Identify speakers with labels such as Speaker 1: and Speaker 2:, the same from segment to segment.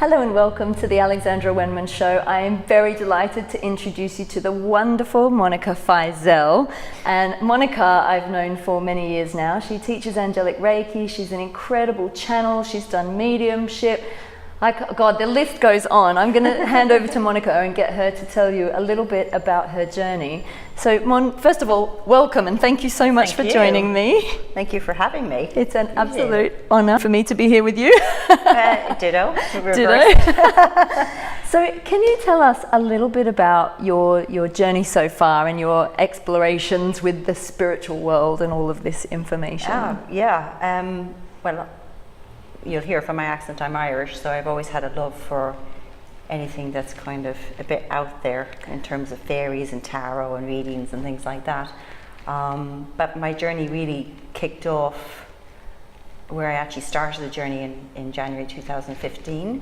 Speaker 1: Hello and welcome to the Alexandra Wenman Show. I am very delighted to introduce you to the wonderful Monica Fizelle. And Monica I've known for many years now. She teaches Angelic Reiki. She's an incredible channel. She's done mediumship. God, the list goes on. I'm going to hand over to Monica and get her to tell you a little bit about her journey. So, Mon, first of all, welcome and thank you so much for joining me.
Speaker 2: Thank you for having me.
Speaker 1: It's an absolute honor for me to be here with you.
Speaker 2: Ditto.
Speaker 1: Ditto. So, can you tell us a little bit about your journey so far and your explorations with the spiritual world and all of this information?
Speaker 2: Well, you'll hear from my accent, I'm Irish, so I've always had a love for anything that's kind of a bit out there in terms of fairies and tarot and readings and things like that. But my journey really kicked off where I actually started the journey in January 2015.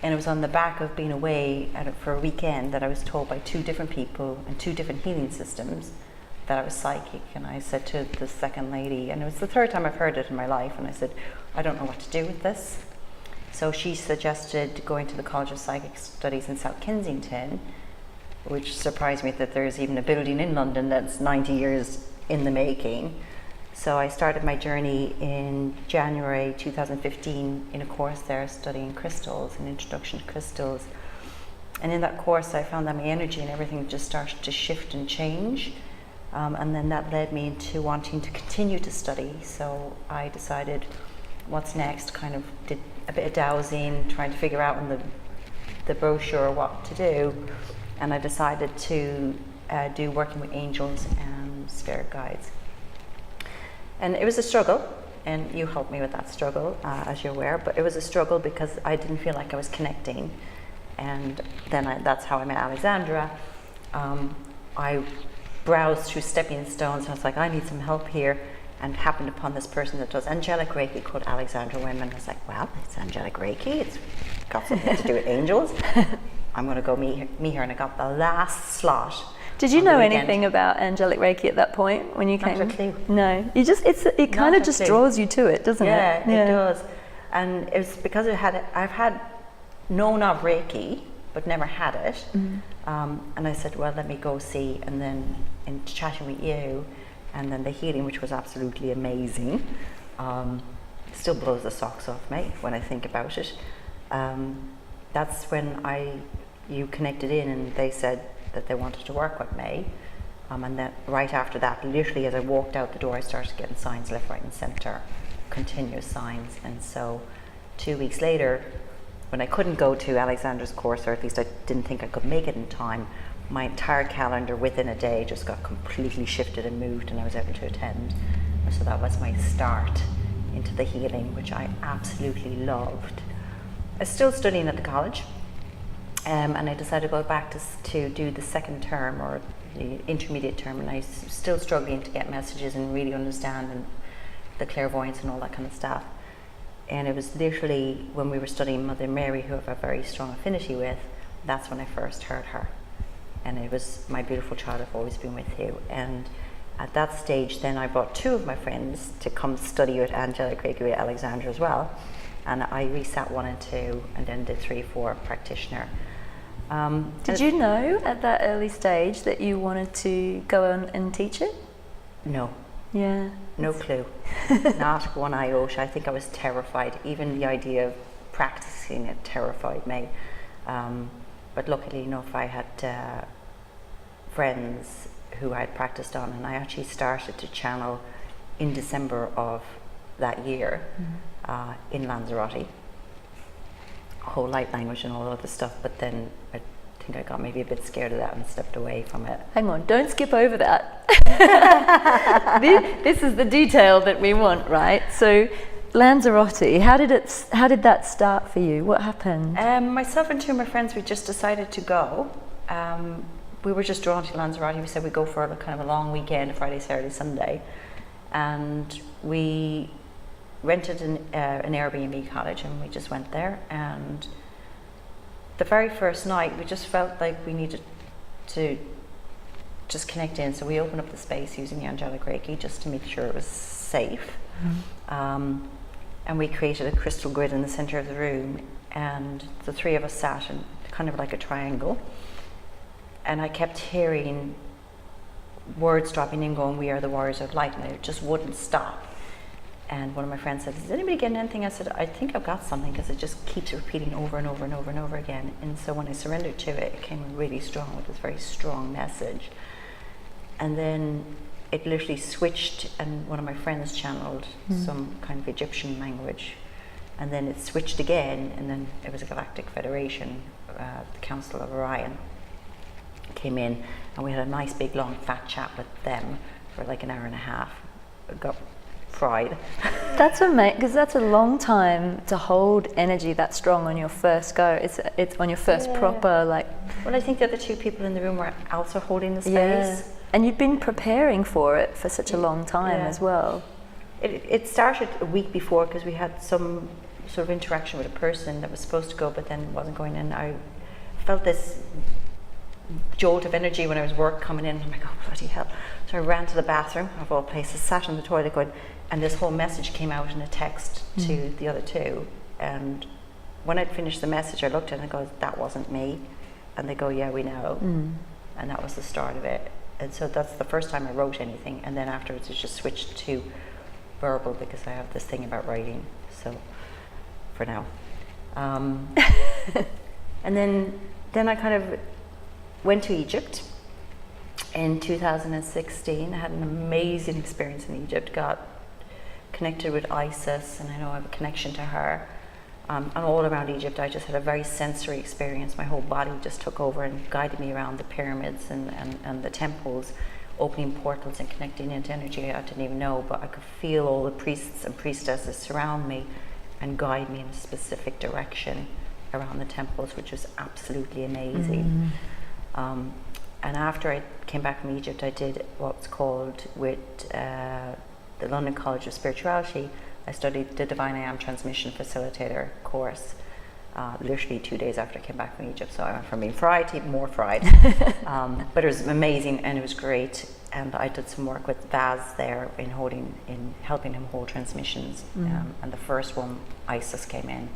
Speaker 2: And it was on the back of being away for a weekend that I was told by two different people and two different healing systems that I was psychic. And I said to the second lady, and it was the third time I've heard it in my life, and I said, I don't know what to do with this. So she suggested going to the College of Psychic Studies in South Kensington, which surprised me that there's even a building in London that's 90 years in the making. So I started my journey in January 2015 in a course there studying crystals, an introduction to crystals. And in that course I found that my energy and everything just started to shift and change. And then that led me into wanting to continue to study. So I decided what's next, kind of did a bit of dowsing, trying to figure out in the brochure what to do. And I decided to do working with angels and spirit guides. And it was a struggle, and you helped me with that struggle, as you're aware, but it was a struggle because I didn't feel like I was connecting. And then that's how I met Alexandra. I browsed through stepping stones and I was like, I need some help here, and happened upon this person that does Angelic Reiki called Alexandra Wenman. I was like, well, it's Angelic Reiki, it's got something to do with angels. I'm going to go meet her, and I got the last slot.
Speaker 1: Did you know anything about Angelic Reiki at that point when you came?
Speaker 2: Not a clue.
Speaker 1: No, it kind of just draws you to it, doesn't it?
Speaker 2: Yeah, it does. And it was because I've had known of Reiki, but never had it. And I said, well, let me go see. And then in chatting with you, and then the healing, which was absolutely amazing, still blows the socks off me when I think about it. That's when you connected in, and they said that they wanted to work with me. And then right after that, literally as I walked out the door, I started getting signs left, right and center, continuous signs. And so 2 weeks later, when I couldn't go to Alexandra's course, or at least I didn't think I could make it in time, my entire calendar within a day just got completely shifted and moved, and I was able to attend. And so that was my start into the healing, which I absolutely loved. I was still studying at the college, and I decided to go back to do the second term, or the intermediate term, and I was still struggling to get messages and really understand the clairvoyance and all that kind of stuff. And it was literally when we were studying Mother Mary, who I have a very strong affinity with, that's when I first heard her. And it was, my beautiful child, I've always been with you. And at that stage, then I brought two of my friends to come study with Angelic Reiki with Alexandra as well. And I resat 1 and 2, and then did 3, 4 practitioner.
Speaker 1: Did you know at that early stage that you wanted to go on and teach it?
Speaker 2: No.
Speaker 1: Yeah.
Speaker 2: No clue. Not one iota. I think I was terrified. Even the idea of practicing it terrified me. But luckily enough, I had friends who I had practiced on, and I actually started to channel in December of that year in Lanzarote. Whole light language and all other stuff, but then I think I got maybe a bit scared of that and stepped away from it.
Speaker 1: Hang on, don't skip over that. This is the detail that we want, right? So Lanzarote, how did that start for you? What happened?
Speaker 2: Myself and two of my friends, we just decided to go. We were just drawn to Lanzarote. We said we'd go for a kind of a long weekend, Friday, Saturday, Sunday, and we rented an Airbnb cottage, and we just went there. And the very first night, we just felt like we needed to just connect in. So we opened up the space using the Angelic Reiki just to make sure it was safe. And we created a crystal grid in the center of the room and the three of us sat in kind of like a triangle, and I kept hearing words dropping in going, "We are the warriors of light," and it just wouldn't stop. And one of my friends said, "Is anybody getting anything?" I said, "I think I've got something," because it just keeps repeating over and over and over and over again. And so when I surrendered to it, it came really strong with this very strong message. And then it literally switched, and one of my friends channeled some kind of Egyptian language. And then it switched again, and then it was a Galactic Federation, the Council of Orion came in, and we had a nice big long fat chat with them for like an hour and a half. I got fried.
Speaker 1: That's amazing, because that's a long time to hold energy that strong on your first go. It's on your first proper, like...
Speaker 2: Well, I think the other two people in the room were also holding the space.
Speaker 1: Yeah. And you'd been preparing for it for such a long time as well.
Speaker 2: It started a week before, because we had some sort of interaction with a person that was supposed to go but then wasn't going in. I felt this jolt of energy when I was work coming in. I'm like, oh, bloody hell. So I ran to the bathroom, of all places, sat in the toilet going, and this whole message came out in a text to the other two. And when I'd finished the message, I looked at it and I go, "That wasn't me." And they go, "Yeah, we know." And that was the start of it. And so that's the first time I wrote anything. And then afterwards it just switched to verbal, because I have this thing about writing. So for now. And then I kind of went to Egypt in 2016. I had an amazing experience in Egypt. Got connected with Isis, and I know I have a connection to her. And all around Egypt, I just had a very sensory experience. My whole body just took over and guided me around the pyramids and the temples, opening portals and connecting into energy I didn't even know, but I could feel all the priests and priestesses surround me and guide me in a specific direction around the temples, which was absolutely amazing. And after I came back from Egypt, I did what's called, with the London College of Spirituality, I studied the Divine I Am Transmission Facilitator course, literally 2 days after I came back from Egypt. So I went from being fried to even more fried. But it was amazing, and it was great. And I did some work with Vaz there in helping him hold transmissions. And the first one, Isis came in,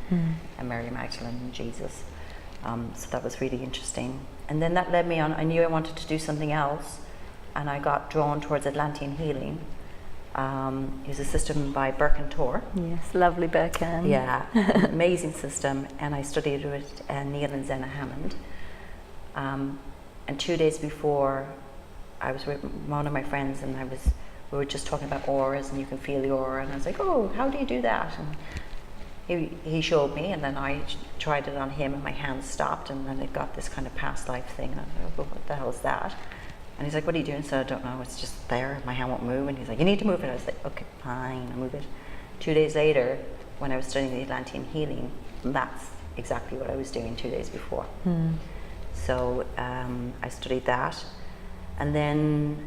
Speaker 2: and Mary Magdalene and Jesus. So that was really interesting. And then that led me on. I knew I wanted to do something else, and I got drawn towards Atlantean Healing. It was a system by Birkin Tor.
Speaker 1: Yes, lovely Birkin.
Speaker 2: Yeah, amazing system. And I studied with Neil and Zena Hammond. And 2 days before, I was with one of my friends, and we were just talking about auras, and you can feel the aura. And I was like, "Oh, how do you do that?" And he showed me, and then I tried it on him, and my hands stopped, and then it got this kind of past life thing. And I was like, "Oh, what the hell is that?" And he's like, "What are you doing?" So I don't know, it's just there, my hand won't move. And he's like, "You need to move it." I was like, "Okay, fine, I'll move it." 2 days later, when I was studying the Atlantean Healing, that's exactly what I was doing 2 days before. So I studied that. And then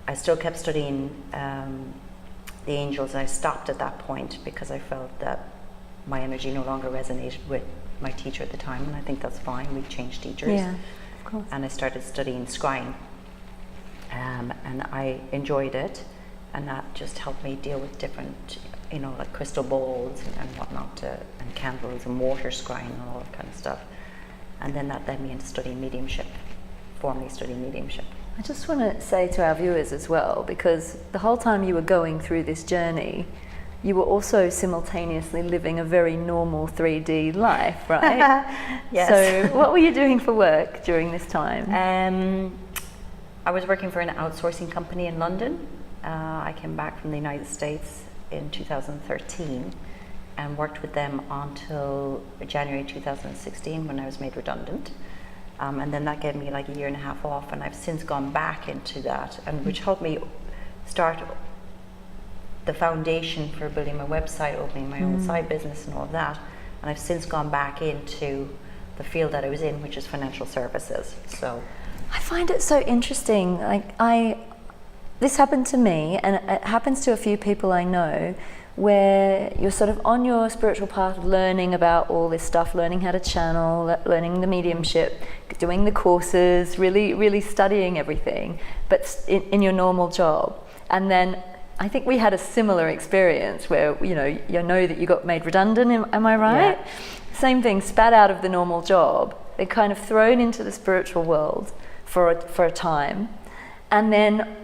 Speaker 2: I still kept studying the angels, and I stopped at that point because I felt that my energy no longer resonated with my teacher at the time, and I think that's fine, we changed teachers.
Speaker 1: Yeah, of course.
Speaker 2: And I started studying scrying. And I enjoyed it, and that just helped me deal with different, like crystal balls and whatnot, and candles and water scrying and all that kind of stuff. And then that led me into studying mediumship, formally studying mediumship.
Speaker 1: I just want to say to our viewers as well, because the whole time you were going through this journey, you were also simultaneously living a very normal 3D life, right?
Speaker 2: Yes.
Speaker 1: So what were you doing for work during this time?
Speaker 2: I was working for an outsourcing company in London. I came back from the United States in 2013 and worked with them until January 2016 when I was made redundant. And then that gave me like a year and a half off, and I've since gone back into that, and which helped me start the foundation for building my website, opening my own side business and all of that. And I've since gone back into the field that I was in, which is financial services. So
Speaker 1: I find it so interesting. This happened to me, and it happens to a few people I know, where you're sort of on your spiritual path, learning about all this stuff, learning how to channel, learning the mediumship, doing the courses, really, really studying everything, but in your normal job. And then I think we had a similar experience where, you know that you got made redundant, am I right?
Speaker 2: Yeah.
Speaker 1: Same thing, spat out of the normal job. They're kind of thrown into the spiritual world for a time. And then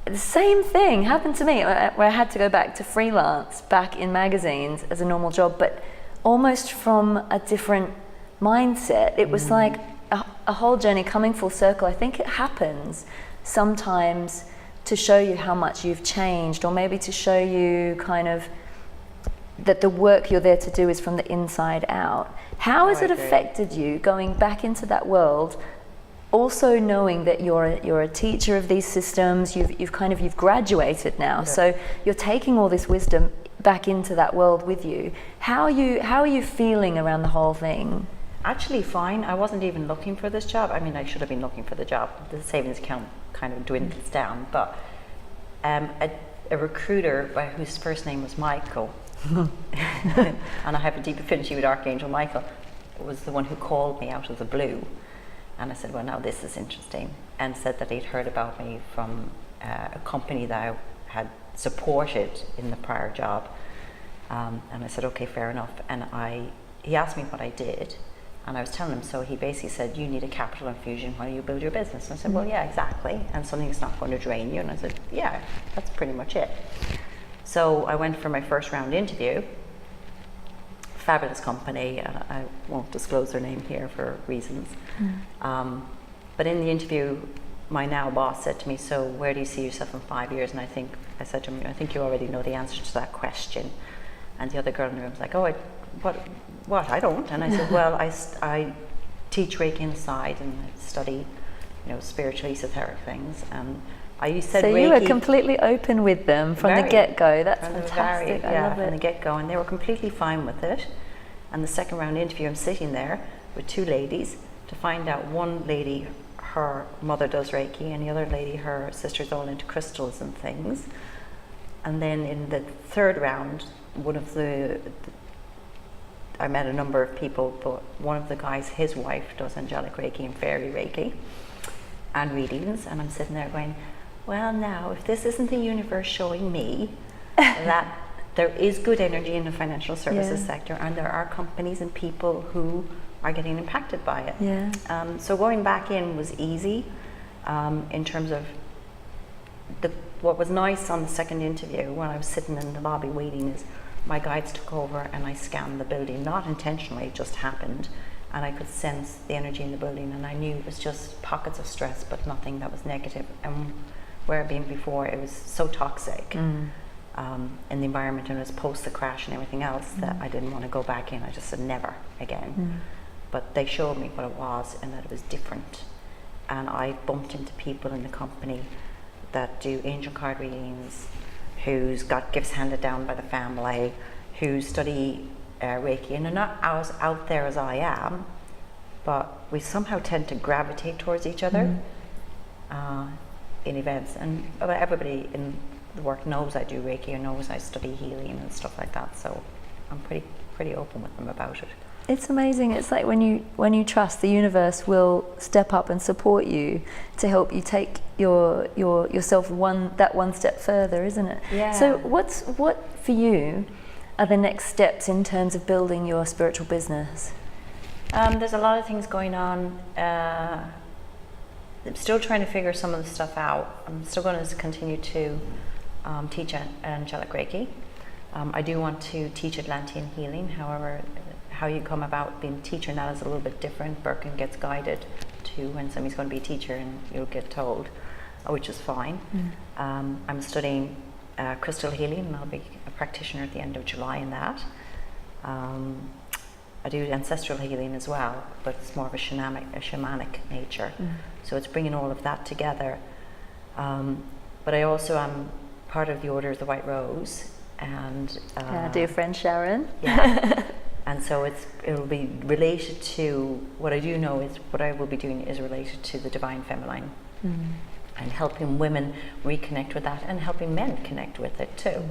Speaker 1: the same thing happened to me, where I had to go back to freelance, back in magazines as a normal job, but almost from a different mindset. It was like a whole journey coming full circle. I think it happens sometimes to show you how much you've changed, or maybe to show you kind of that the work you're there to do is from the inside out. How has it affected you going back into that world, also knowing that you're a teacher of these systems, you've graduated now, so you're taking all this wisdom back into that world with you. How are you feeling around the whole thing?
Speaker 2: Actually fine. I wasn't even looking for this job. I mean, I should have been looking for the job. The savings account kind of dwindles down, but a recruiter whose first name was Michael, and I have a deep affinity with Archangel Michael, was the one who called me out of the blue. And I said, well, now this is interesting, and said that he'd heard about me from a company that I had supported in the prior job. And I said, okay, fair enough. And he asked me what I did, and I was telling him, so he basically said, you need a capital infusion while you build your business. And I said, well, yeah, exactly. And something that's not going to drain you. And I said, yeah, that's pretty much it. So I went for my first round interview. Fabulous company, and I won't disclose their name here for reasons. But in the interview, my now boss said to me, so where do you see yourself in 5 years? And I said to him, I think you already know the answer to that question. And the other girl in the room was like, oh, what? I don't. And I said, well, I teach Reiki inside, and I study, spiritual esoteric things. And I said,
Speaker 1: so
Speaker 2: Reiki,
Speaker 1: you were completely open with them from the get-go. That's fantastic. I love it.
Speaker 2: From the get-go, and they were completely fine with it. And the second round interview, I'm sitting there with two ladies to find out. One lady, her mother does Reiki, and the other lady, her sister's all into crystals and things. And then in the third round, I met a number of people, but one of the guys, his wife does Angelic Reiki and Fairy Reiki and readings, and I'm sitting there going, well, now, if this isn't the universe showing me that there is good energy in the financial services sector, and there are companies and people who are getting impacted by it.
Speaker 1: Yeah.
Speaker 2: So going back in was easy in terms of what was nice on the second interview when I was sitting in the lobby waiting is my guides took over and I scanned the building, not intentionally, it just happened. And I could sense the energy in the building, and I knew it was just pockets of stress, but nothing that was negative. And where I'd been before, it was so toxic in the environment, and it was post the crash and everything else that I didn't want to go back in. I just said never again. But they showed me what it was and that it was different. And I bumped into people in the company that do angel card readings, who's got gifts handed down by the family, who study Reiki, and they're not as out there as I am, but we somehow tend to gravitate towards each other in events. And everybody in the work knows I do Reiki, and knows I study healing and stuff like that, so I'm pretty open with them about it.
Speaker 1: It's amazing. It's like when you trust, the universe will step up and support you to help you take yourself one step further, isn't it?
Speaker 2: Yeah.
Speaker 1: So what for you are the next steps in terms of building your spiritual business?
Speaker 2: There's a lot of things going on. I'm still trying to figure some of the stuff out. I'm still going to continue to teach Angelic Reiki. I do want to teach Atlantean Healing. However, how you come about being a teacher now is a little bit different. Birkin gets guided to when somebody's going to be a teacher, and you'll get told, which is fine. I'm studying crystal healing, and I'll be a practitioner at the end of July in that. I do ancestral healing as well, but it's more of a shamanic nature. So it's bringing all of that together. But I also am part of the Order of the White Rose, and
Speaker 1: dear friend Sharon.
Speaker 2: Yeah. And so it'll be related to what I do know is what I will be doing is related to the divine feminine, and helping women reconnect with that, and helping men connect with it too,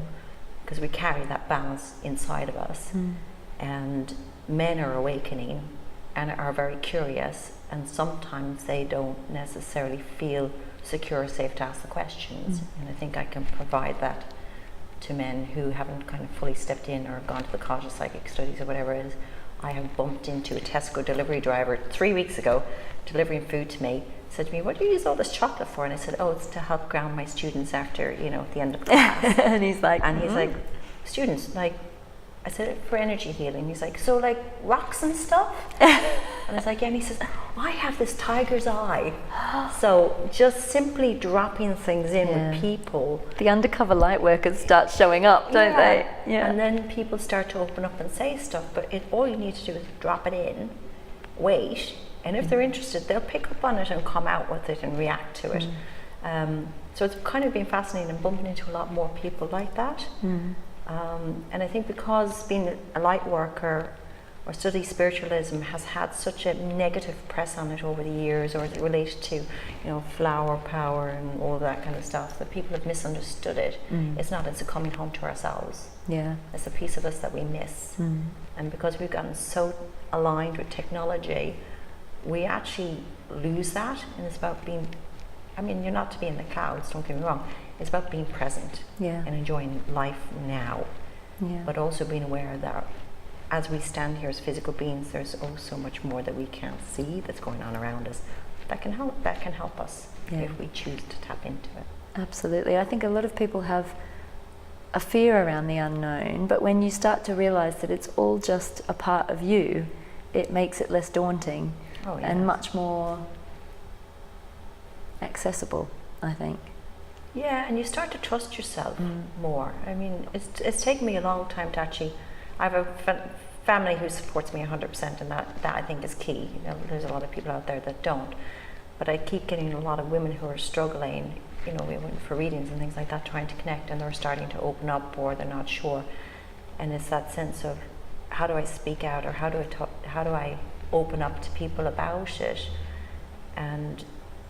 Speaker 2: because we carry that balance inside of us. And men are awakening and are very curious, and sometimes they don't necessarily feel secure, safe to ask the questions. And I think I can provide that to men who haven't kind of fully stepped in or gone to the College of Psychic Studies or whatever it is. I have bumped into a Tesco delivery driver 3 weeks ago, delivering food to me, said to me, "What do you use all this chocolate for?" And I said, "Oh, it's to help ground my students after, at the end of class."
Speaker 1: And he's like,
Speaker 2: "Students, like," I said, "for energy healing." He's like, "So like rocks and stuff?" And I was like, "Yeah." And he says, "I have this tiger's eye." So just simply dropping things in with people.
Speaker 1: The undercover light workers start showing up, don't they?
Speaker 2: Yeah. And then people start to open up and say stuff, but all you need to do is drop it in, wait, and if they're interested, they'll pick up on it and come out with it and react to it. So it's kind of been fascinating and bumping into a lot more people like that. And I think because being a light worker or study spiritualism has had such a negative press on it over the years, or is it related to, flower power and all that kind of stuff, that people have misunderstood it. It's not, it's a coming home to ourselves. Yeah. It's a piece of us that we miss. And because we've gotten so aligned with technology, we actually lose that. And it's about being, you're not to be in the clouds, don't get me wrong. It's about being present and enjoying life now. But also being aware that as we stand here as physical beings, there's so much more that we can't see that's going on around us that can help us if we choose to tap into it.
Speaker 1: Absolutely. I think a lot of people have a fear around the unknown, but when you start to realize that it's all just a part of you, it makes it less daunting and much more accessible, I think.
Speaker 2: Yeah, and you start to trust yourself more. It's taken me a long time to actually. I have a family who supports me 100%, and that I think is key. There's a lot of people out there that don't, but I keep getting a lot of women who are struggling. We went for readings and things like that, trying to connect, and they're starting to open up, or they're not sure. And it's that sense of, how do I speak out, or how do I open up to people about it? And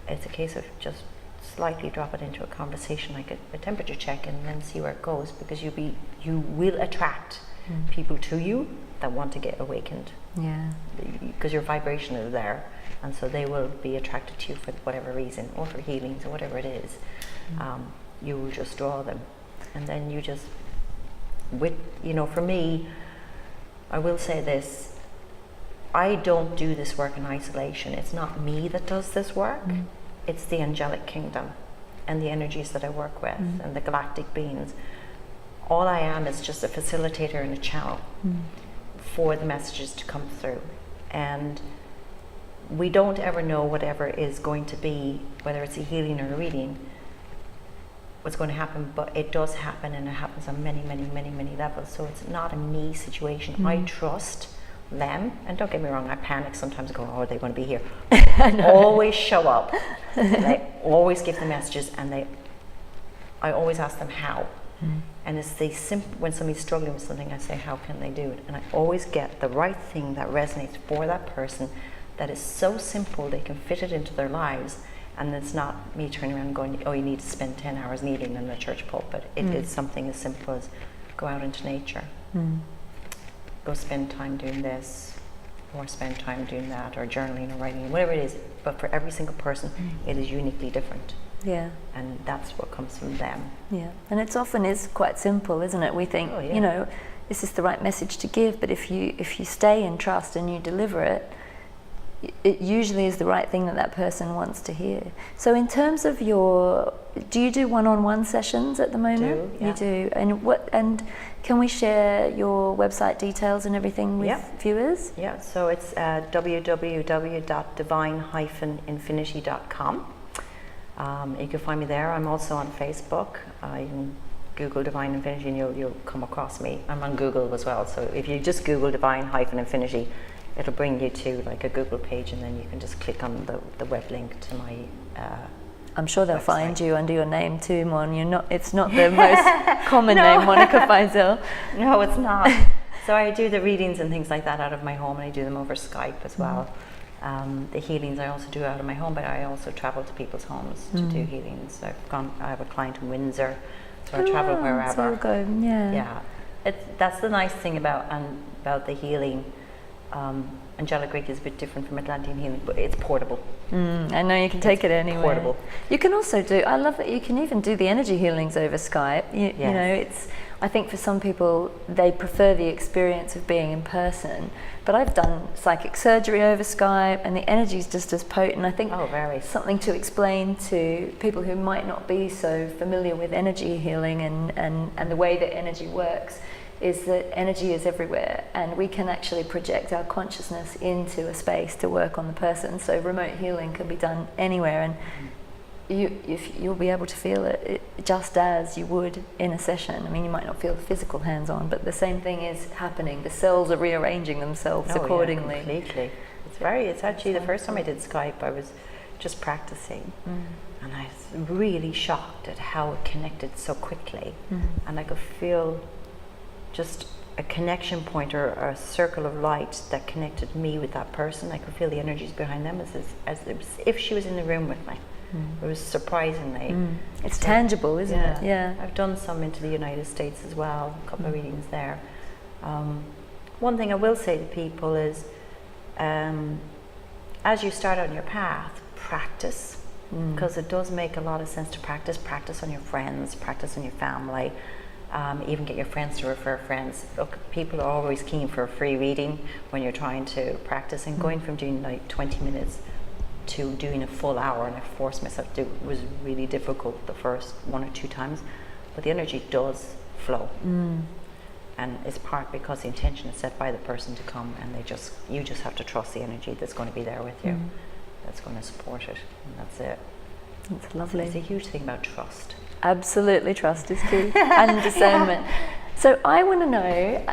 Speaker 2: it's a case of just slightly drop it into a conversation, like a temperature check, and then see where it goes, because you will attract people to you that want to get awakened. Because your vibration is there, and so they will be attracted to you for whatever reason, or for healings, or whatever it is. You will just draw them, and then you just, for me, I will say this: I don't do this work in isolation. It's not me that does this work. It's the angelic kingdom and the energies that I work with and the galactic beings. All I am is just a facilitator and a channel for the messages to come through. And we don't ever know whatever is going to be, whether it's a healing or a reading, what's going to happen, but it does happen, and it happens on many, many, many, many levels. So it's not a me situation. I trust them, and don't get me wrong, I panic sometimes, go, oh, are they going to be here? Always show up. They always give the messages, and I always ask them how. And it's when somebody's struggling with something, I say, how can they do it? And I always get the right thing that resonates for that person, that is so simple they can fit it into their lives, and it's not me turning around and going, oh, you need to spend 10 hours kneeling in the church pulpit. It is something as simple as go out into nature, go spend time doing this, or spend time doing that, or journaling or writing, whatever it is. But for every single person, it is uniquely different. And that's what comes from them.
Speaker 1: And it's often is quite simple, isn't it? We think, this is the right message to give, but if you stay in trust and you deliver it, it usually is the right thing that person wants to hear. So in terms of do you do one-on-one sessions at the moment?
Speaker 2: You
Speaker 1: do. And can we share your website details and everything with viewers?
Speaker 2: So it's www.divine-infinity.com. You can find me there. I'm also on Facebook. You can Google Divine Infinity and you'll come across me. I'm on Google as well. So if you just Google Divine-Infinity, it'll bring you to like a Google page, and then you can just click on the web link to my
Speaker 1: I'm sure they'll find you under your name too, Mon. It's not the most common name, Monica Fizelle.
Speaker 2: No, it's not. So I do the readings and things like that out of my home, and I do them over Skype as well. The healings I also do out of my home, but I also travel to people's homes to do healings. I have a client in Windsor, so I travel wherever.
Speaker 1: So good,
Speaker 2: that's the nice thing about the healing Angelic Reiki is a bit different from Atlantean Healing, but it's portable.
Speaker 1: I know you can take it anywhere.
Speaker 2: Portable.
Speaker 1: You can also do, I love that you can even do the energy healings over Skype. You know, I think for some people, they prefer the experience of being in person. But I've done psychic surgery over Skype, and the energy is just as potent. I think something to explain to people who might not be so familiar with energy healing and the way that energy works is that energy is everywhere, and we can actually project our consciousness into a space to work on the person. So remote healing can be done anywhere, and you'll be able to feel it just as you would in a session. I mean, you might not feel the physical hands-on, but the same thing is happening. The cells are rearranging themselves accordingly.
Speaker 2: Yeah, completely. It's actually the first time I did Skype, I was just practicing, and I was really shocked at how it connected so quickly, and I could feel just a connection point or a circle of light that connected me with that person. I could feel the energies behind them as if she was in the room with me. It was surprisingly.
Speaker 1: It's tangible, isn't it? Yeah.
Speaker 2: I've done some into the United States as well, a couple of readings there. One thing I will say to people is, as you start on your path, practice, because it does make a lot of sense to practice. Practice on your friends, practice on your family. Even get your friends to refer friends. Look, people are always keen for a free reading when you're trying to practice, and going from doing like 20 minutes to doing a full hour, and I forced myself to do it, was really difficult the first 1 or 2 times, but the energy does flow, and it's part because the intention is set by the person to come, and you just have to trust the energy that's going to be there with you, that's going to support it, and that's it.
Speaker 1: That's lovely.
Speaker 2: It's a huge thing about trust.
Speaker 1: Absolutely, trust is key, and discernment. So I want to know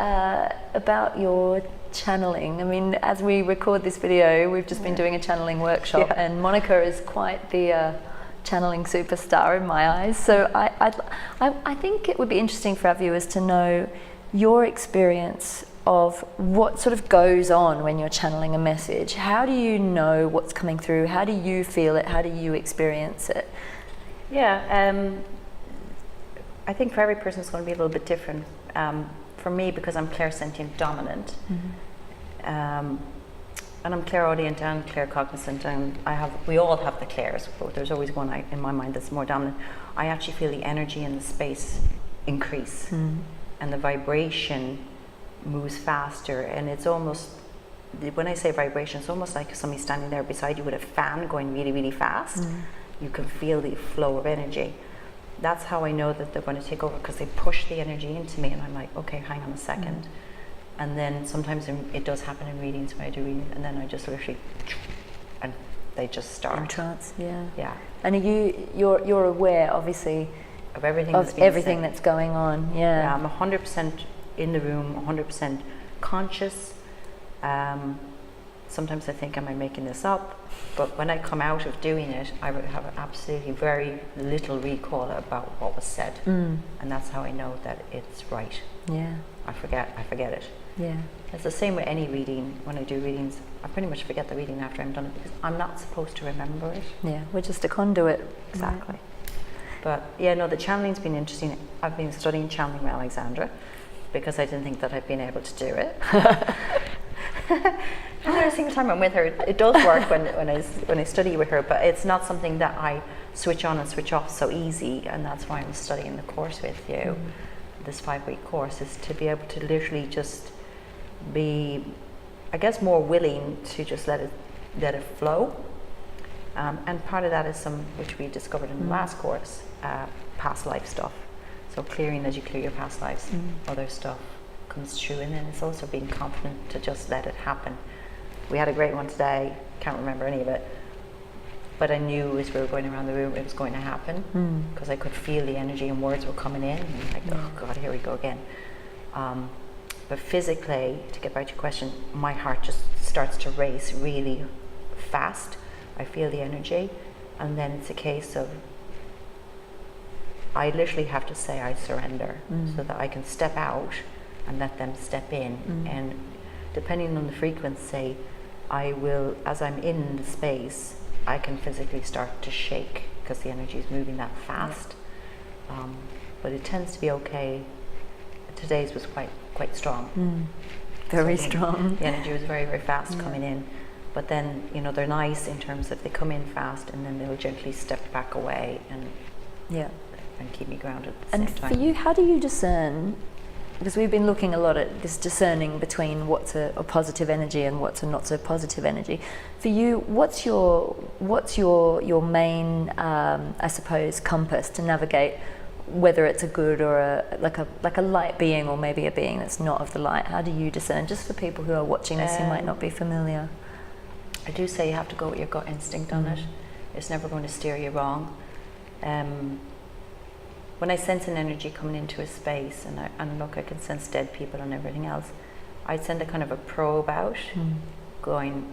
Speaker 1: about your channeling. I mean, as we record this video, we've just been doing a channeling workshop, and Monica is quite the channeling superstar in my eyes. So I think it would be interesting for our viewers to know your experience of what sort of goes on when you're channeling a message. How do you know what's coming through? How do you feel it? How do you experience it?
Speaker 2: Yeah, I think for every person it's going to be a little bit different. For me, because I'm Clairsentient dominant, and I'm Clairaudient and Claircognizant, and we all have the clairs, but there's always one in my mind that's more dominant. I actually feel the energy in the space increase, and the vibration moves faster, and it's almost, when I say vibration, it's almost like somebody standing there beside you with a fan going really, really fast. You can feel the flow of energy. That's how I know that they're going to take over, because they push the energy into me, and I'm like, okay, hang on a second. And then sometimes it does happen in readings when I do readings, and then I just literally, and they just start.
Speaker 1: In trance, yeah.
Speaker 2: Yeah.
Speaker 1: And you're aware, obviously,
Speaker 2: of everything
Speaker 1: that's going on. Yeah.
Speaker 2: Yeah, I'm 100% in the room, 100% conscious. Sometimes I think, am I making this up? But when I come out of doing it, I have absolutely very little recall about what was said, and that's how I know that it's right.
Speaker 1: Yeah.
Speaker 2: I forget it.
Speaker 1: Yeah.
Speaker 2: It's the same with any reading. When I do readings, I pretty much forget the reading after I'm done it, because I'm not supposed to remember it.
Speaker 1: Yeah, we're just a conduit.
Speaker 2: Exactly.
Speaker 1: Right.
Speaker 2: But yeah, no, the channeling's been interesting. I've been studying channeling with Alexandra, because I didn't think that I'd been able to do it. Every single time I'm with her, it does work when I study with her, but it's not something that I switch on and switch off so easy, and that's why I'm studying the course with you. This 5-week course is to be able to literally just be, I guess, more willing to just let it flow. And part of that is which we discovered in the last course, past life stuff. So clearing, as you clear your past lives, other stuff comes true, and then it's also being confident to just let it happen. We had a great one today, can't remember any of it, but I knew as we were going around the room it was going to happen, because I could feel the energy and words were coming in, and I'm like, oh God, here we go again. But physically, to get back to your question, my heart just starts to race really fast. I feel the energy, and then it's a case of, I literally have to say I surrender, so that I can step out and let them step in. And depending on the frequency, I will, as I'm in the space, I can physically start to shake, because the energy is moving that fast. But it tends to be okay. Today's was quite strong.
Speaker 1: Very
Speaker 2: So
Speaker 1: strong.
Speaker 2: the energy was very, very fast coming in. But then, you know, they're nice in terms of they come in fast and then they'll gently step back away and keep me grounded at the same time.
Speaker 1: And for you, how do you discern? Because we've been looking a lot at this discerning between what's a positive energy and what's a not so positive energy. For you, what's your main, I suppose, compass to navigate whether it's a good or a light being, or maybe a being that's not of the light? How do you discern? Just for people who are watching this who might not be familiar.
Speaker 2: I do say you have to go with your gut instinct on it. It's never going to steer you wrong. When I sense an energy coming into a space, and look, I can sense dead people and everything else, I'd send a kind of a probe out, going,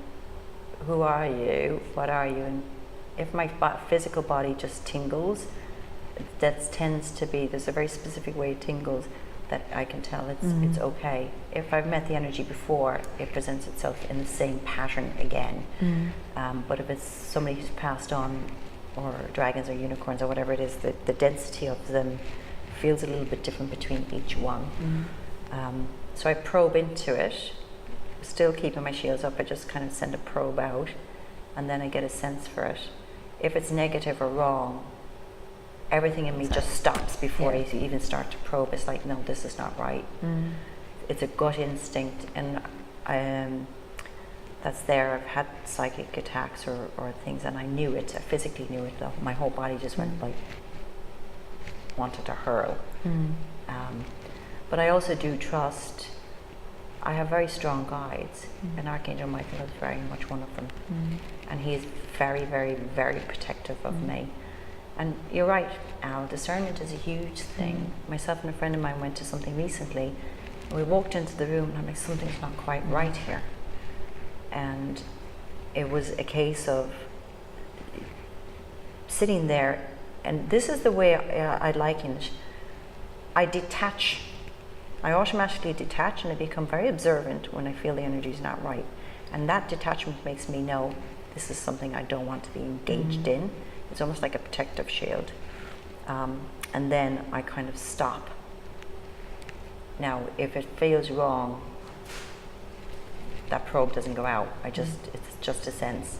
Speaker 2: who are you? What are you? And if my physical body just tingles, that tends to be, there's a very specific way it tingles that I can tell it's okay. If I've met the energy before, it presents itself in the same pattern again. But if it's somebody who's passed on, or dragons or unicorns or whatever it is, the density of them feels a little bit different between each one. So I probe into it, still keeping my shields up. I just kind of send a probe out, and then I get a sense for it. If it's negative or wrong, everything in me just stops before I even start to probe. It's like, no, this is not right. It's a gut instinct, and that's there. I've had psychic attacks or things, and I knew it. I physically knew it. My whole body just went like, wanted to hurl. But I also do trust. I have very strong guides, and Archangel Michael is very much one of them. And he is very, very, very protective of me. And you're right, Al, discernment is a huge thing. Myself and a friend of mine went to something recently, and we walked into the room, and I'm like, something's not quite right here. And it was a case of sitting there, and this is the way I liken it. I detach. I automatically detach, and I become very observant when I feel the energy is not right. And that detachment makes me know this is something I don't want to be engaged in. It's almost like a protective shield. And then I kind of stop. Now, if it feels wrong, that probe doesn't go out. It's just a sense.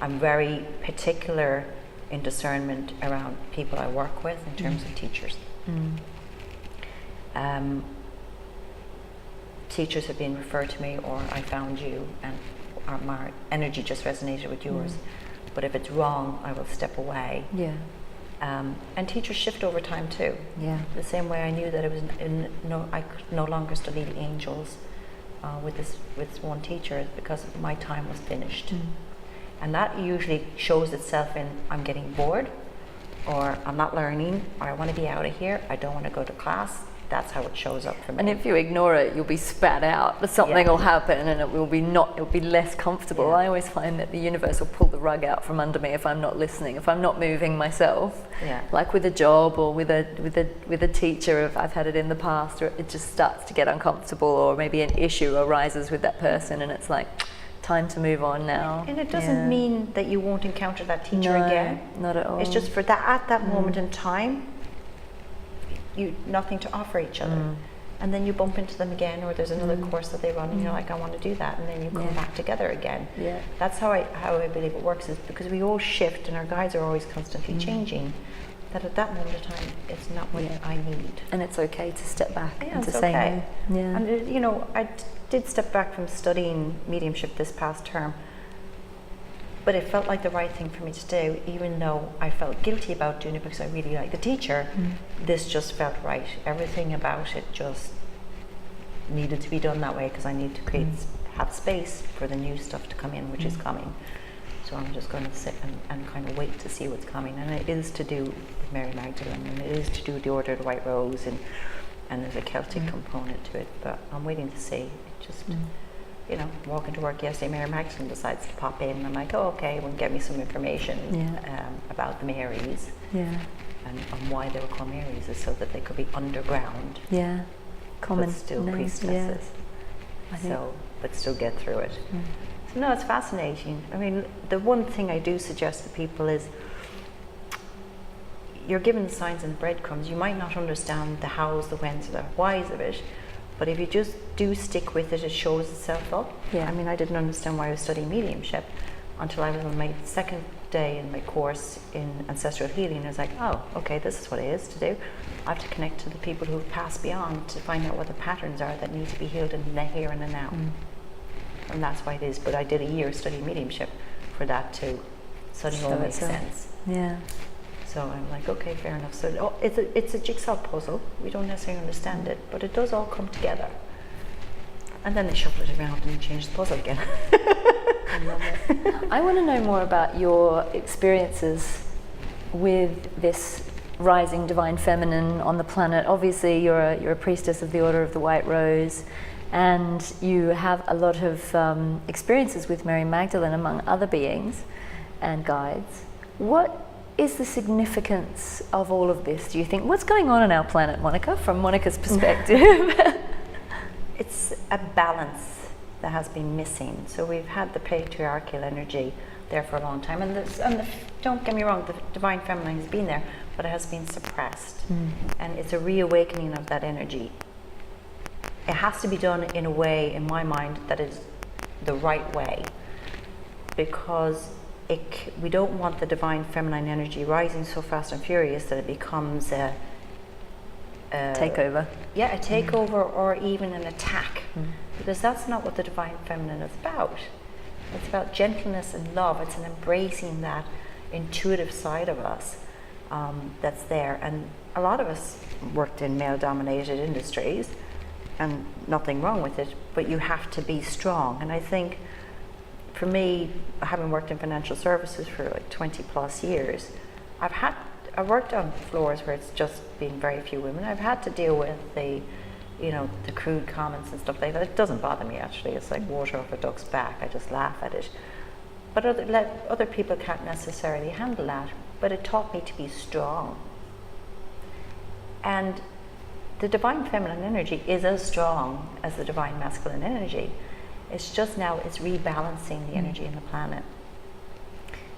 Speaker 2: I'm very particular in discernment around people I work with in terms of teachers. Teachers have been referred to me, or I found you, and my energy just resonated with yours. But if it's wrong, I will step away. And teachers shift over time too. The same way I knew that it was I could no longer study the angels with this one teacher, because my time was finished. And that usually shows itself in I'm getting bored, or I'm not learning, or I want to be out of here, I don't want to go to class. That's how it shows up for me.
Speaker 1: And if you ignore it, you'll be spat out. Something will happen, and it will be less comfortable. I always find that the universe will pull the rug out from under me if I'm not listening, if I'm not moving myself. Like with a job or with a teacher, I've had it in the past, or it just starts to get uncomfortable, or maybe an issue arises with that person, and it's like, time to move on now.
Speaker 2: And it doesn't mean that you won't encounter that teacher again.
Speaker 1: Not at all.
Speaker 2: It's just for that at that moment in time, you nothing to offer each other, and then you bump into them again, or there's another course that they run, and you're like, I want to do that, and then you come back together again. That's how I believe it works, is because we all shift, and our guides are always constantly changing. That at that moment of time, it's not what I need,
Speaker 1: and it's okay to step back and to
Speaker 2: it's
Speaker 1: say
Speaker 2: okay.
Speaker 1: no.
Speaker 2: And you know, I did step back from studying mediumship this past term, but it felt like the right thing for me to do, even though I felt guilty about doing it because I really like the teacher. This just felt right. Everything about it just needed to be done that way, because I need to have space for the new stuff to come in, which is coming. So I'm just going to sit and kind of wait to see what's coming. And it is to do with Mary Magdalene, and it is to do with the Order of the White Rose, and there's a Celtic component to it. But I'm waiting to see. It just... You know, walking to work yesterday, Mary Magdalene decides to pop in, and I'm like, oh, okay, well, get me some information about the Marys, and why they were called Marys is so that they could be underground,
Speaker 1: common,
Speaker 2: but still priestesses, but still get through it. So no, it's fascinating. I mean, the one thing I do suggest to people is, you're given the signs and the breadcrumbs. You might not understand the hows, the whens, or the whys of it, But if you just do stick with it, it shows itself up.
Speaker 1: Yeah.
Speaker 2: I mean, I didn't understand why I was studying mediumship until I was on my second day in my course in Ancestral Healing. I was like, oh, okay, this is what it is to do. I have to connect to the people who have passed beyond to find out what the patterns are that need to be healed in the here and the now. And that's why it is. But I did a year studying mediumship for that to suddenly all make sense.
Speaker 1: Yeah.
Speaker 2: So I'm like, okay, fair enough. So it's a jigsaw puzzle. We don't necessarily understand it, but it does all come together. And then they shuffle it around and change the puzzle again.
Speaker 1: I love it. I want to know more about your experiences with this rising divine feminine on the planet. Obviously, you're a priestess of the Order of the White Rose, and you have a lot of experiences with Mary Magdalene, among other beings and guides. What is the significance of all of this, do you think? What's going on our planet, Monica, from Monica's perspective?
Speaker 2: It's a balance that has been missing. So we've had the patriarchal energy there for a long time, and don't get me wrong, the divine feminine has been there, but it has been suppressed. And it's a reawakening of that energy. It has to be done in a way, in my mind, that is the right way, because we don't want the divine feminine energy rising so fast and furious that it becomes a
Speaker 1: takeover.
Speaker 2: Yeah, a takeover or even an attack, because that's not what the divine feminine is about. It's about gentleness and love. It's an embracing that intuitive side of us that's there. And a lot of us worked in male-dominated industries, and nothing wrong with it, but you have to be strong. And I think for me, having worked in financial services for like 20 plus years, I've worked on floors where it's just been very few women. I've had to deal with the crude comments and stuff like that. It doesn't bother me, actually. It's like water off a duck's back. I just laugh at it. But other people can't necessarily handle that. But it taught me to be strong. And the divine feminine energy is as strong as the divine masculine energy. It's just now it's rebalancing the energy in the planet.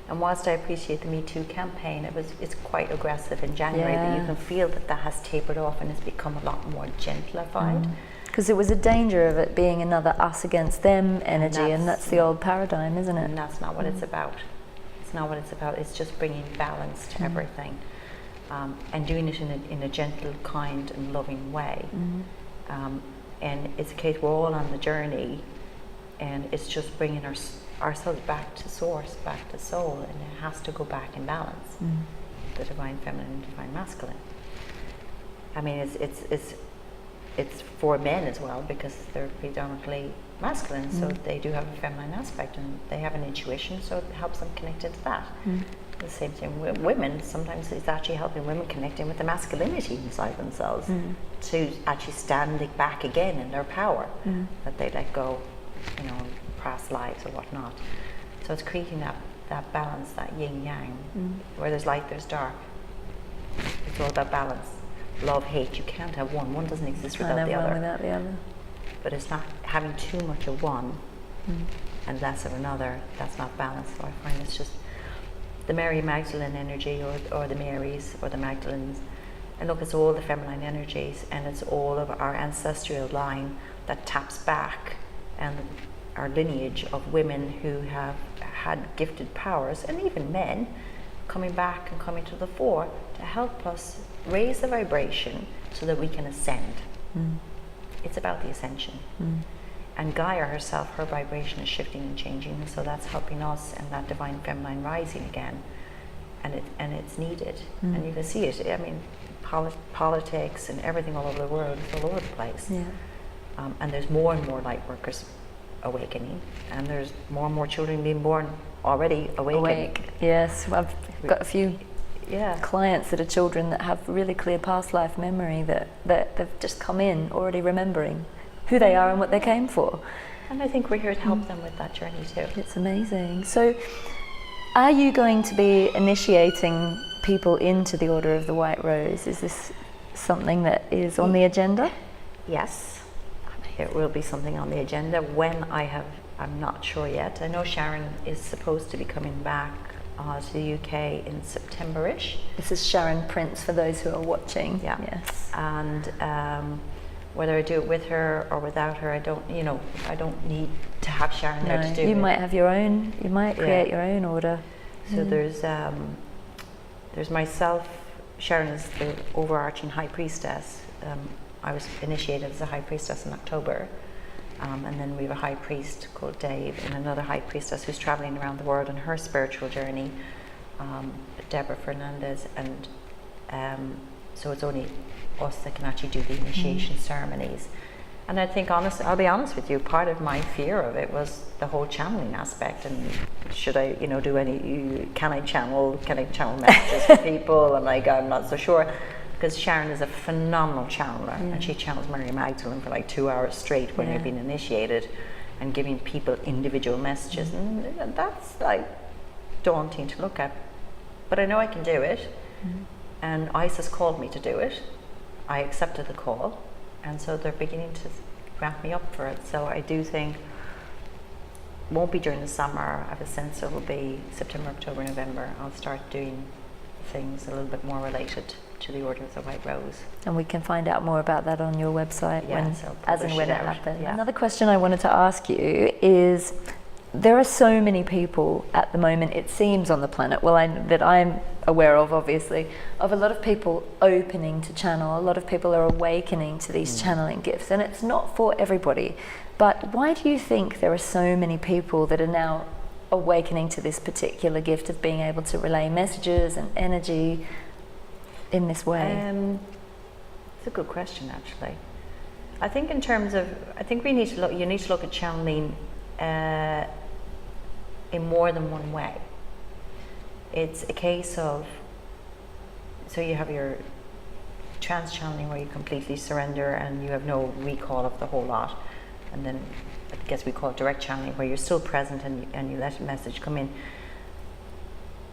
Speaker 2: And whilst I appreciate the Me Too campaign, it's quite aggressive in January, but you can feel that has tapered off and it's become a lot more gentlified.
Speaker 1: Because it was a danger of it being another us against them energy, and that's the old paradigm, isn't it?
Speaker 2: And that's not what it's about. It's not what it's about. It's just bringing balance to everything, and doing it in a gentle, kind, and loving way. And it's a case we're all on the journey, and it's just bringing ourselves back to source, back to soul, and it has to go back in balance. The divine feminine and divine masculine. I mean, it's for men as well, because they're predominantly masculine, so they do have a feminine aspect, and they have an intuition, so it helps them connect into that. The same thing with women. Sometimes it's actually helping women connecting with the masculinity inside themselves to actually standing back again in their power that they let go, past lives or whatnot. So it's creating that balance, that yin yang, where there's light, there's dark. It's all about balance. Love, hate, you can't have one. One doesn't exist without the other.
Speaker 1: Without the other.
Speaker 2: But it's not having too much of one and less of another. That's not balance. So I find it's just the Mary Magdalene energy, or the Marys, or the Magdalenes. And look, it's all the feminine energies, and it's all of our ancestral line that taps back, and our lineage of women who have had gifted powers, and even men coming back and coming to the fore to help us raise the vibration so that we can ascend. It's about the ascension. And Gaia herself, her vibration is shifting and changing, and so that's helping us and that divine feminine rising again. And it's needed. And you can see it. I mean, politics and everything all over the world, it's all over the place. And there's more and more light workers awakening, and there's more and more children being born already awake. Yes,
Speaker 1: I've got a few clients that are children that have really clear past life memory, that they've just come in already remembering who they are and what they came for.
Speaker 2: And I think we're here to help them with that journey too.
Speaker 1: It's amazing. So are you going to be initiating people into the Order of the White Rose? Is this something that is on the agenda?
Speaker 2: Yes. It will be something on the agenda. When I'm not sure yet. I know Sharon is supposed to be coming back to the UK in September-ish.
Speaker 1: This is Sharon Prince, for those who are watching.
Speaker 2: Yeah.
Speaker 1: Yes.
Speaker 2: And whether I do it with her or without her, I don't need to have Sharon there to do it.
Speaker 1: You might have your own, you might create your own order.
Speaker 2: So there's myself. Sharon is the overarching high priestess. I was initiated as a high priestess in October. And then we have a high priest called Dave and another high priestess who's traveling around the world on her spiritual journey, Deborah Fernandez. And so it's only us that can actually do the initiation ceremonies. And I think, I'll be honest with you, part of my fear of it was the whole channeling aspect. And should I, can I channel messages for people? I'm like, I'm not so sure. Because Sharon is a phenomenal channeler, and she channels Mary Magdalene for like 2 hours straight when you've been initiated, and giving people individual messages, and that's like daunting to look at. But I know I can do it, and Isis called me to do it. I accepted the call, and so they're beginning to ramp me up for it. So I do think it won't be during the summer. I have a sense it will be September, October, November. I'll start doing things a little bit more related to the Order of the White Rose.
Speaker 1: And we can find out more about that on your website as and when it happens.
Speaker 2: Yeah.
Speaker 1: Another question I wanted to ask you is, there are so many people at the moment, it seems, on the planet, that I'm aware of, obviously, of a lot of people opening to channel. A lot of people are awakening to these channeling gifts, and it's not for everybody. But why do you think there are so many people that are now awakening to this particular gift of being able to relay messages and energy in this way?
Speaker 2: It's a good question, actually. I think in terms of, you need to look at channeling in more than one way. It's a case of, so you have your trance channeling where you completely surrender and you have no recall of the whole lot, and then I guess we call it direct channeling, where you're still present and you let a message come in.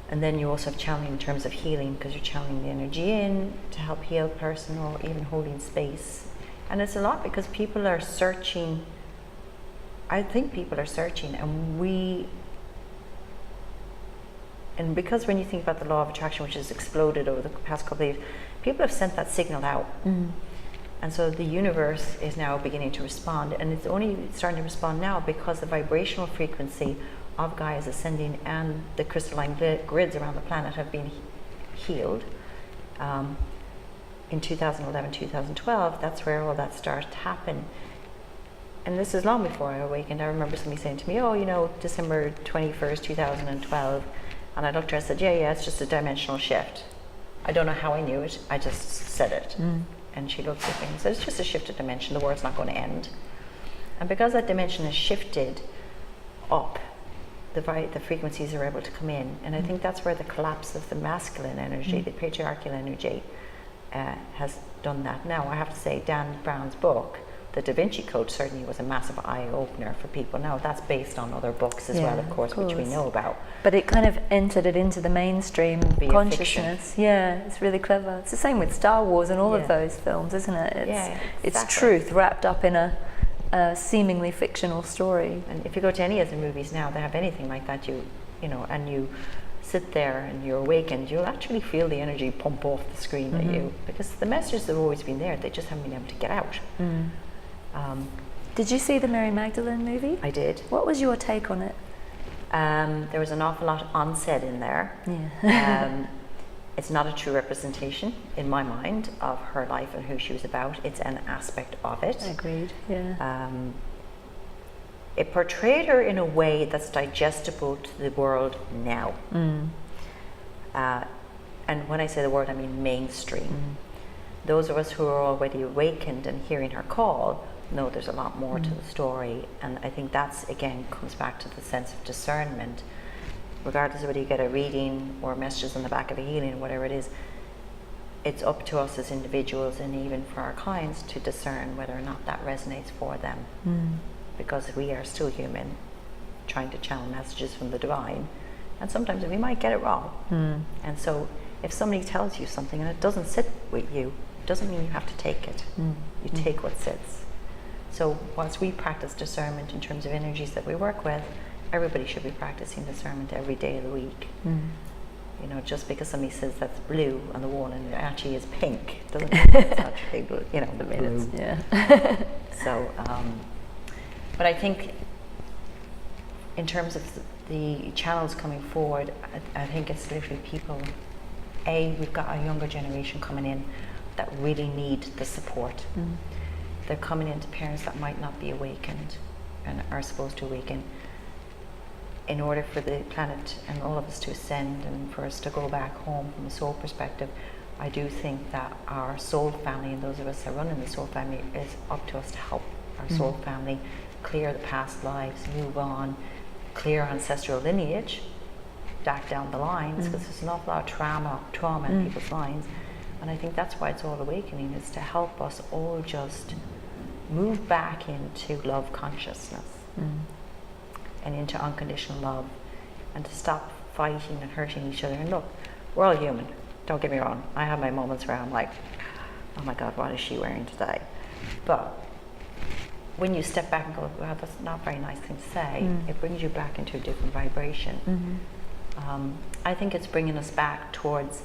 Speaker 2: And then you also have channeling in terms of healing, because you're channeling the energy in to help heal a person, or even holding space. And it's a lot because people are searching. I think people are searching, and because when you think about the law of attraction, which has exploded over the past couple of years, people have sent that signal out. And so the universe is now beginning to respond, and it's only starting to respond now because the vibrational frequency of Gaia's ascending and the crystalline grids around the planet have been healed. In 2011, 2012, that's where all that started to happen. And this is long before I awakened. I remember somebody saying to me, December 21st, 2012. And I looked at her and said, yeah, it's just a dimensional shift. I don't know how I knew it, I just said it. And she looked at me and said, it's just a shift of dimension, the world's not going to end. And because that dimension has shifted up, the frequencies are able to come in. And I think that's where the collapse of the masculine energy, the patriarchal energy, has done that. Now, I have to say, Dan Brown's book, The Da Vinci Code, certainly was a massive eye-opener for people. Now, that's based on other books as well, of course, which we know about.
Speaker 1: But it kind of entered it into the mainstream consciousness. Yeah, it's really clever. It's the same with Star Wars and all of those films, isn't it? It's truth wrapped up in a seemingly fictional story.
Speaker 2: And if you go to any of the movies now that have anything like that, and you sit there and you're awakened, you'll actually feel the energy pump off the screen at you, because the messages have always been there, they just haven't been able to get out.
Speaker 1: Did you see the Mary Magdalene movie?
Speaker 2: I did.
Speaker 1: What was your take on it?
Speaker 2: There was an awful lot unsaid in there. It's not a true representation, in my mind, of her life and who she was about. It's an aspect of it.
Speaker 1: Agreed, yeah.
Speaker 2: It portrayed her in a way that's digestible to the world now. And when I say the word, I mean mainstream. Those of us who are already awakened and hearing her call know there's a lot more to the story. And I think that's, again, comes back to the sense of discernment. Regardless of whether you get a reading or messages on the back of a healing, whatever it is, it's up to us as individuals and even for our clients to discern whether or not that resonates for them. Because we are still human, trying to channel messages from the divine, and sometimes we might get it wrong. And so if somebody tells you something and it doesn't sit with you, it doesn't mean you have to take it. You take what sits. So whilst we practice discernment in terms of energies that we work with, everybody should be practicing discernment every day of the week. You know, just because somebody says that's blue on the wall and it actually is pink doesn't mean it's actually blue. You know, the blue.
Speaker 1: Yeah.
Speaker 2: So, but I think in terms of the channels coming forward, I think it's literally people. We've got a younger generation coming in that really need the support. They're coming into parents that might not be awakened and are supposed to awaken. In order for the planet and all of us to ascend and for us to go back home from a soul perspective, I do think that our soul family and those of us that run in the soul family is up to us to help our soul family clear the past lives, move on, clear ancestral lineage back down the lines, because there's an awful lot of trauma in people's lines. And I think that's why it's all awakening, is to help us all just move back into love consciousness and into unconditional love, and to stop fighting and hurting each other. And look, we're all human, don't get me wrong. I have my moments where I'm like, oh my God, what is she wearing today? But when you step back and go, well, that's not a very nice thing to say, it brings you back into a different vibration. I think it's bringing us back towards,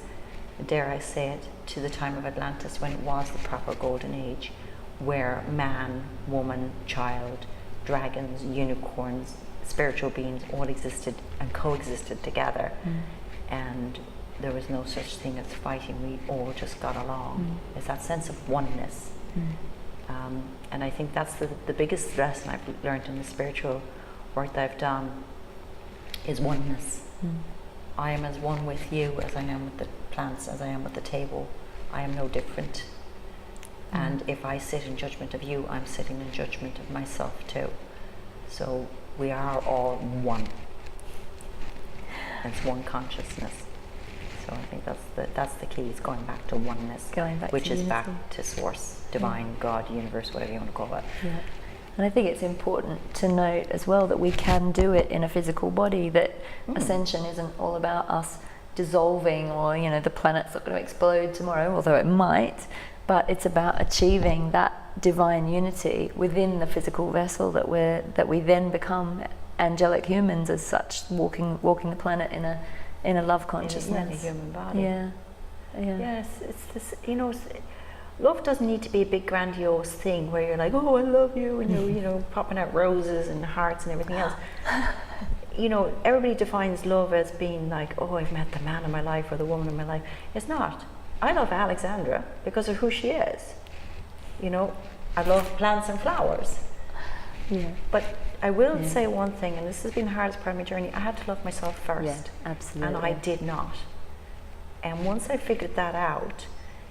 Speaker 2: dare I say it, to the time of Atlantis, when it was the proper golden age, where man, woman, child, dragons, unicorns, spiritual beings all existed and coexisted together. And there was no such thing as fighting. We all just got along. There's that sense of oneness. And I think that's the biggest lesson I've learned in the spiritual work that I've done, is oneness. I am as one with you as I am with the plants, as I am with the table. I am no different. And if I sit in judgment of you, I'm sitting in judgment of myself too. So we are all one. It's one consciousness. So I think that's the key, is going back to oneness, which is back to source, divine, God, universe, whatever you want to call it.
Speaker 1: Yeah. And I think it's important to note as well that we can do it in a physical body, that Ascension isn't all about us dissolving, or, you know, the planet's not going to explode tomorrow, although it might, but it's about achieving that divine unity within the physical vessel that we then become angelic humans as such, walking the planet in a love consciousness.
Speaker 2: In a human body.
Speaker 1: Yeah.
Speaker 2: Yes, it's this, you know, love doesn't need to be a big grandiose thing where you're like, oh, I love you, and you're, you know, popping out roses and hearts and everything else. You know, everybody defines love as being like, oh, I've met the man of my life or the woman of my life. It's not. I love Alexandra because of who she is. You know, I love plants and flowers.
Speaker 1: Yeah.
Speaker 2: But I will say one thing, and this has been the hardest part of my journey. I had to love myself first.
Speaker 1: Yeah, absolutely.
Speaker 2: And I did not. And once I figured that out,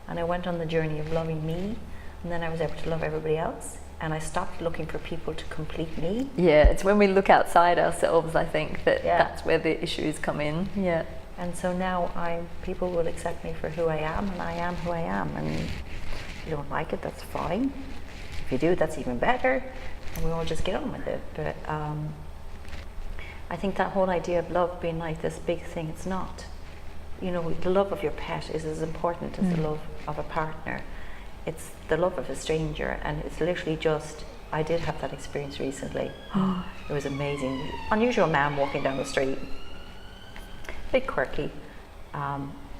Speaker 2: and I went on the journey of loving me, and then I was able to love everybody else, and I stopped looking for people to complete me.
Speaker 1: Yeah, it's when we look outside ourselves, I think, that's where the issues come in. Yeah.
Speaker 2: And so now people will accept me for who I am, and I am who I am. And if you don't like it, that's fine. If you do, that's even better. And we all just get on with it. But I think that whole idea of love being like this big thing, it's not. You know, the love of your pet is as important as the love of a partner. It's the love of a stranger, and it's literally just, I did have that experience recently. It was amazing. Unusual man walking down the street, bit quirky.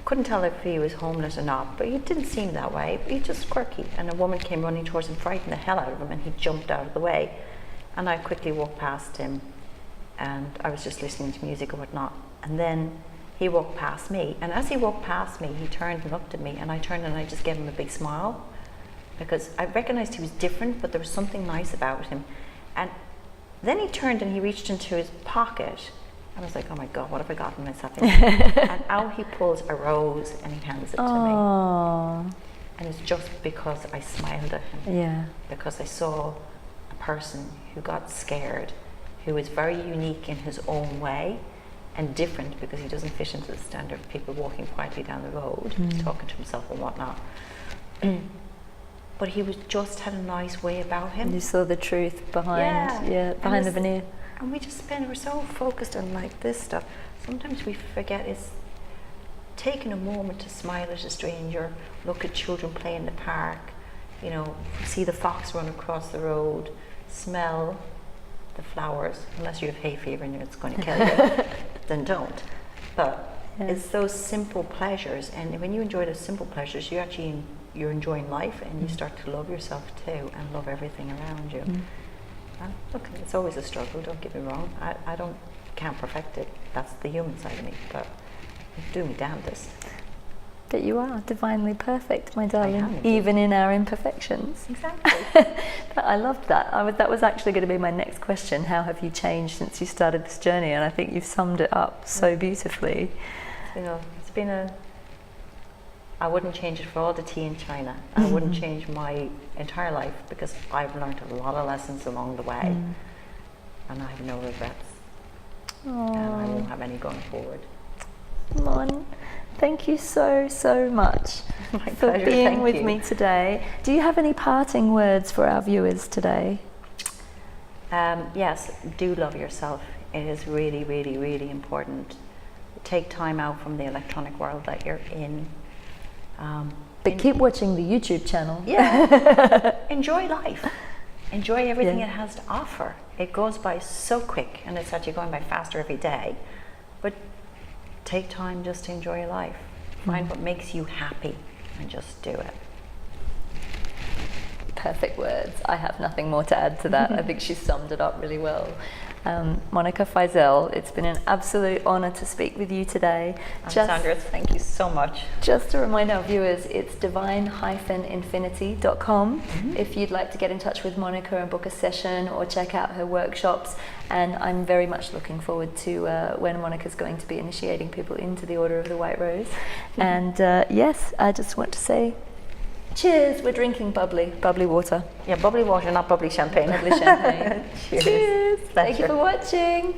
Speaker 2: Couldn't tell if he was homeless or not, but he didn't seem that way. He just quirky. And a woman came running towards him, frightened the hell out of him, and he jumped out of the way. And I quickly walked past him, and I was just listening to music and whatnot. And then he walked past me, and as he walked past me, he turned and looked at me, and I turned and I just gave him a big smile, because I recognized he was different, but there was something nice about him. And then he turned and he reached into his pocket, and I was like, oh my God, what have I gotten myself into? And out he pulls a rose and he hands it to me. And it's just because I smiled at him.
Speaker 1: Yeah.
Speaker 2: Because I saw a person who got scared, who is very unique in his own way, and different because he doesn't fit into the standard of people walking quietly down the road, talking to himself and whatnot. But he was just had a nice way about him.
Speaker 1: You saw the truth behind, behind the veneer.
Speaker 2: And we're so focused on like this stuff. Sometimes we forget it's taking a moment to smile at a stranger, look at children play in the park, you know, see the fox run across the road, smell the flowers, unless you have hay fever and it's going to kill you, then don't. But It's those simple pleasures, and when you enjoy those simple pleasures, you're enjoying life, and you start to love yourself too, and love everything around you. And look, it's always a struggle. Don't get me wrong. I can't perfect it. That's the human side of me, but do me damnedest.
Speaker 1: But you are divinely perfect, my darling,
Speaker 2: am indeed.
Speaker 1: even in our imperfections.
Speaker 2: Exactly.
Speaker 1: I loved that. That was actually going to be my next question. How have you changed since you started this journey? And I think you've summed it up so beautifully.
Speaker 2: It's been I wouldn't change it for all the tea in China. I wouldn't change my entire life, because I've learned a lot of lessons along the way, and I have no regrets. And I won't have any going forward.
Speaker 1: Mon, thank you so much
Speaker 2: My
Speaker 1: for
Speaker 2: pleasure,
Speaker 1: being
Speaker 2: thank
Speaker 1: with
Speaker 2: you.
Speaker 1: me today. Do you have any parting words for our viewers today?
Speaker 2: Yes, do love yourself. It is really, really, really important. Take time out from the electronic world that you're in.
Speaker 1: But keep watching the YouTube channel.
Speaker 2: Yeah. Enjoy life. Enjoy everything
Speaker 1: Yeah.
Speaker 2: it has to offer. It goes by so quick, and it's actually going by faster every day. But take time just to enjoy your life. Find what makes you happy and just do it.
Speaker 1: Perfect words. I have nothing more to add to that. I think she summed it up really well. Monica Fizelle, it's been an absolute honour to speak with you today.
Speaker 2: Alexandra, thank you so much.
Speaker 1: Just to remind our viewers, it's divine-infinity.com if you'd like to get in touch with Monica and book a session or check out her workshops. And I'm very much looking forward to when Monica's going to be initiating people into the Order of the White Rose. And yes, I just want to say cheers. We're drinking bubbly water.
Speaker 2: Yeah, bubbly water, not bubbly champagne.
Speaker 1: Bubbly champagne.
Speaker 2: Cheers.
Speaker 1: Cheers. Thank you for watching.